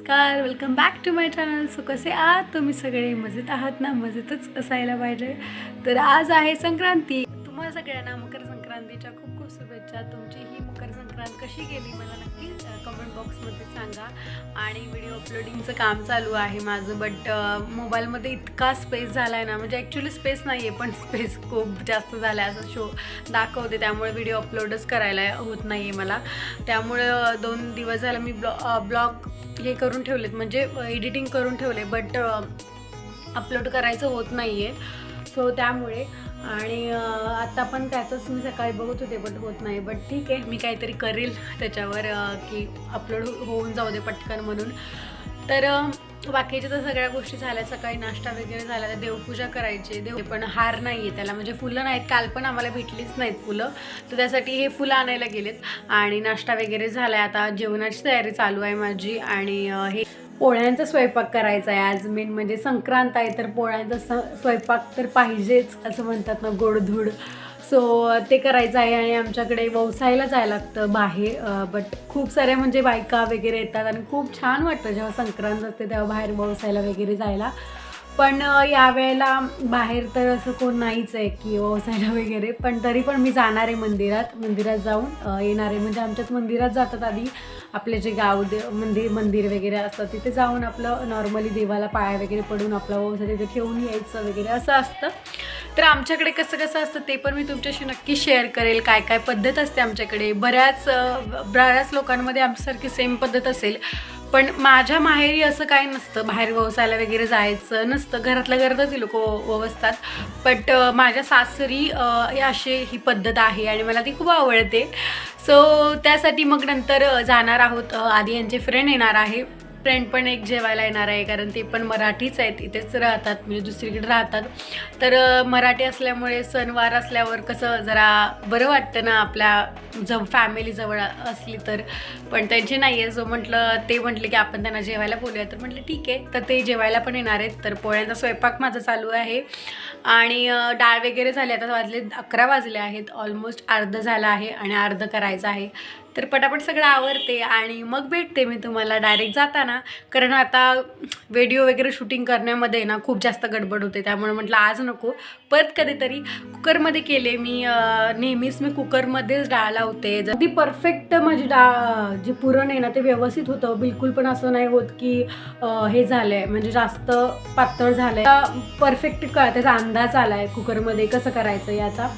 नमस्कार, welcome back to my channel. So कसे आहात तुम्ही सगळे? मजेत आहात ना? मजेतच असायला पाहिजे. तर आज आहे संक्रांती. तुम्हाला सगळ्यांना मकर संक्रांतीच्या खूप खूप शुभेच्छा. तुमची ही मकर संक्रांत कशी गेली मला नक्की कमेंट बॉक्समध्ये सांगा. आणि व्हिडिओ अपलोडिंगचं काम चालू आहे माझं, बट मोबाईलमध्ये इतका स्पेस झाला आहे ना, म्हणजे ॲक्च्युली स्पेस नाही आहे पण स्पेस खूप जास्त झाला आहे असं शो दाखवते, त्यामुळे व्हिडिओ अपलोडच करायला होत नाही आहे मला. त्यामुळे 2 दिवस झाला मी ब्लॉग हे करून ठेवलेत, म्हणजे एडिटिंग करून ठेवले, बट अपलोड करायचं होत नाही आहे. सो त्यामुळे आणि आता पण त्याचंच मी सकाळी बघत होते बट होत नाही. बट ठीक आहे, मी काहीतरी करेल त्याच्यावर की अपलोड होऊन जाऊ दे पटकन म्हणून. तर बाकीच्या तर सगळ्या गोष्टी झाल्या. सकाळी नाश्ता वगैरे झाला, तर देवपूजा करायची. पण हार नाही आहे त्याला, म्हणजे फुलं नाहीत. काल पण आम्हाला भेटलीच नाहीत फुलं, तर त्यासाठी हे फुलं आणायला गेलेत. आणि नाश्ता वगैरे झाला आहे. आता जेवणाची तयारी चालू आहे माझी. आणि हे पोळ्यांचा स्वयंपाक करायचा आहे आज. मेन म्हणजे संक्रांत आहे तर पोळ्यांचा स्वयंपाक तर पाहिजेच असं म्हणतात ना, गोडधोड. सो ते करायचं आहे. आणि आमच्याकडे व्यवसायाला जायला लागतं बाहेर, बट खूप साऱ्या म्हणजे बायका वगैरे येतात आणि खूप छान वाटतं जेव्हा संक्रांत असते तेव्हा बाहेर व्यवसायाला वगैरे जायला. पण यावेळेला बाहेर तर असं कोण नाहीच आहे की व्यवसायाला वगैरे, पण तरी पण मी जाणार आहे मंदिरात जाऊन येणार आहे. म्हणजे आमच्यात मंदिरात जातात आधी, आपले जे मंदिर वगैरे असतं तिथे जाऊन आपलं नॉर्मली देवाला पाया वगैरे पडून आपला व्यवसाय तिथे ठेवून यायचं वगैरे असं असतं. तर आमच्याकडे कसं कसं असतं ते पण मी तुमच्याशी नक्की शेअर करेल. काय काय पद्धत असते आमच्याकडे. बऱ्याच लोकांमध्ये आमच्यासारखी सेम पद्धत असेल, पण माझ्या माहेरी असं काही नसतं. बाहेर व्यवसायाला वगैरे जायचं नसतं, घरातल्या घरातच ही लोक व्यवस्थात. बट माझ्या सासरी अशी ही पद्धत आहे आणि मला ती खूप आवडते. सो त्यासाठी मग नंतर जाणार आहोत. आधी यांचे फ्रेंड येणार आहे, फ्रेंड पण एक जेवायला येणार आहे, कारण ते पण मराठीच आहेत, इथेच राहतात, म्हणजे दुसरीकडे राहतात. तर मराठी असल्यामुळे सणवार असल्यावर कसं जरा बरं वाटतं ना, आपल्या फॅमिली जवळ असली तर. पण त्यांची नाही आहे, सो ते म्हटलं की आपण त्यांना जेवायला बोलूया. तर म्हटलं ठीक आहे, तर ते जेवायला पण येणार आहेत. तर पोळ्यांचा स्वयंपाक माझा चालू आहे. आणि डाळ वगैरे झाली. आता 11 वाजले आहेत, ऑलमोस्ट अर्धं झालं आहे आणि अर्धं करायचं आहे. तर पटापट सगळं आवरते आणि मग भेटते मी तुम्हाला डायरेक्ट जाताना. कारण आता व्हिडिओ वगैरे शूटिंग करण्यामध्ये ना खूप जास्त गडबड होते, त्यामुळे म्हटलं आज नको, परत कधीतरी. कुकरमध्ये केले मी. नेहमीच मी कुकरमध्येच डाळ लावते. अगदी परफेक्ट माझी डाळ जे पुरण आहे ना ते व्यवस्थित होतं. बिलकुल पण असं नाही होत की हे झालं आहे म्हणजे जास्त पातळ झालं आहे. परफेक्ट त्याचा अंदाज आला आहे कुकरमध्ये कसं करायचं याचा.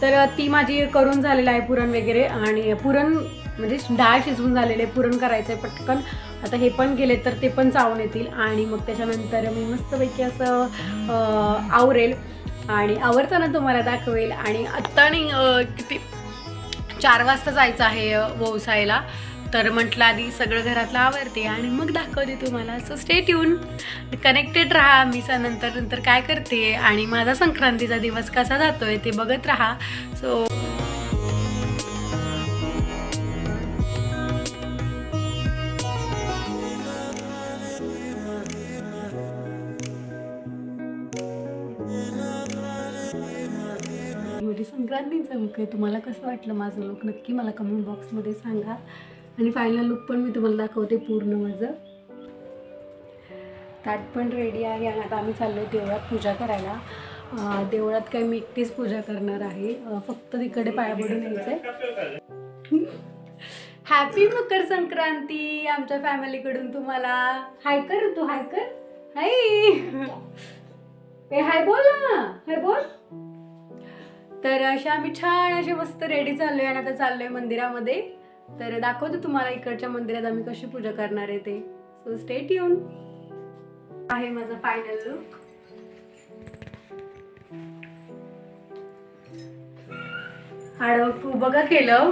तर ती माझी करून झालेलं आहे पुरण वगैरे. आणि पुरण म्हणजे डाळ शिजवून झालेले, पुरण करायचं आहे पटकन. आता हे पण गेले तर ते पण चावून येतील आणि मग त्याच्यानंतर मी मस्तपैकी असं आवरेल आणि आवरताना तुम्हाला दाखवेल. आणि आत्ता नाही किती 4 वाजता जायचं आहे व्यवसायाला, तर म्हटलं आधी सगळं घरातलं आवरते आणि मग दाखवते तुम्हाला. सो स्टे ट्यून, कनेक्टेड राहा. मी नंतर काय करते आणि माझा संक्रांतीचा दिवस कसा जातोय ते बघत राहा. सो संक्रांतीचा लुक आहे. तुम्हाला कसं वाटलं माझं लुक नक्की मला कमेंट बॉक्समध्ये सांगा. आणि फायनल लुक पण मी तुम्हाला दाखवते पूर्ण माझं. ताट पण रेडी आहे आणि आता आम्ही चाललो आहे देवळात पूजा करायला. देवळात काय मी एकटीच पूजा करणार आहे, फक्त तिकडे पाया पडून यायचं आहे. हॅपी मकर संक्रांती आमच्या फॅमिलीकडून तुम्हाला. हाय कर तू, हाय कर, हाय बोल ना, हाय बोल. तर अशा आम्ही छान असे मस्त रेडी चाललोय आणि आता चाललोय मंदिरामध्ये. तर दाखवते तुम्हाला इकडच्या मंदिरात आम्ही कशी पूजा करणार आहे ते. So stay tune. आहे माझा फायनल लुक. आडव तू बघा केलं.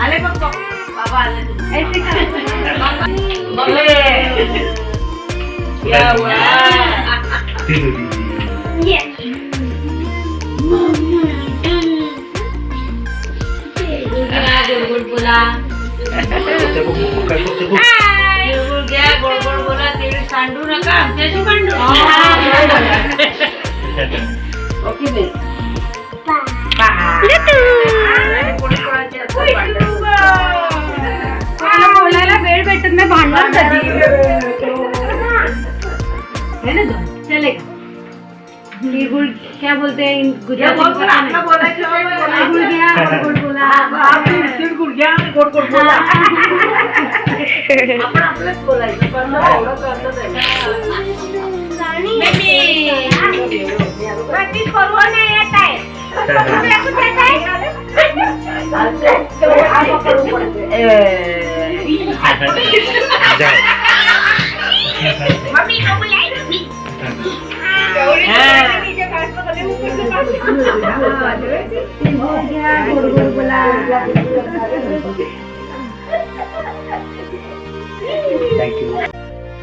आले बाबा आले गोड बोला गोड बोला ते सांडू नका आमच्याशी भांडू ओके बोलायला वेळ भेटत नाही भांडणार कधी है ना चलेगा गुड़ क्या बोलते हैं गुजराती में गुड़ गया गुड़ बोला गुड़ गया गोड गोड बोला आपण आपलंच बोलायचं पण एवढं करत प्रॅक्टिस करू नाही येत आहे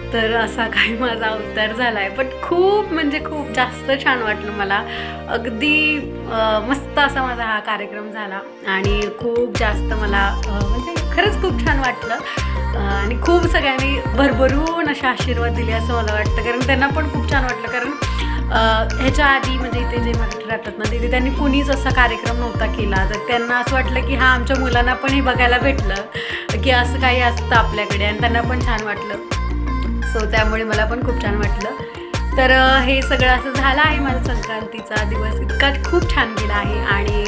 तर असा काही माझा अवतार झालाय पण खूप म्हणजे खूप जास्त छान वाटलं मला अगदी मस्त असा माझा हा कार्यक्रम झाला आणि खूप जास्त मला म्हणजे खरंच खूप छान वाटलं आणि खूप सगळ्यांनी भरभरून असे आशीर्वाद दिले असं मला वाटतं कारण त्यांना पण खूप छान वाटलं कारण ह्याच्या आधी म्हणजे इथे जे मराठी राहतात ना तिथे त्यांनी कुणीच असा कार्यक्रम नव्हता केला तर त्यांना असं वाटलं की हा आमच्या मुलांना पण हे बघायला भेटलं की असं काही असतं आपल्याकडे आणि त्यांना पण छान वाटलं सो त्यामुळे मला पण खूप छान वाटलं तर हे सगळं असं झालं आहे माझा संक्रांतीचा दिवस इतका खूप छान गेला आहे आणि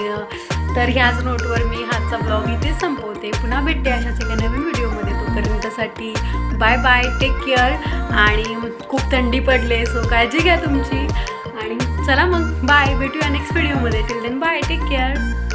तर ह्याच नोटवर मी हाचा ब्लॉग इथे संपवते पुन्हा भेटते अशाच एका नवीन व्हिडिओमध्ये तोपर्यंतसाठी बाय बाय टेक केअर आणि खूप थंडी पडले सो काळजी घ्या तुमची आणि चला मग बाय भेटूया नेक्स्ट व्हिडिओमध्ये till then bye take care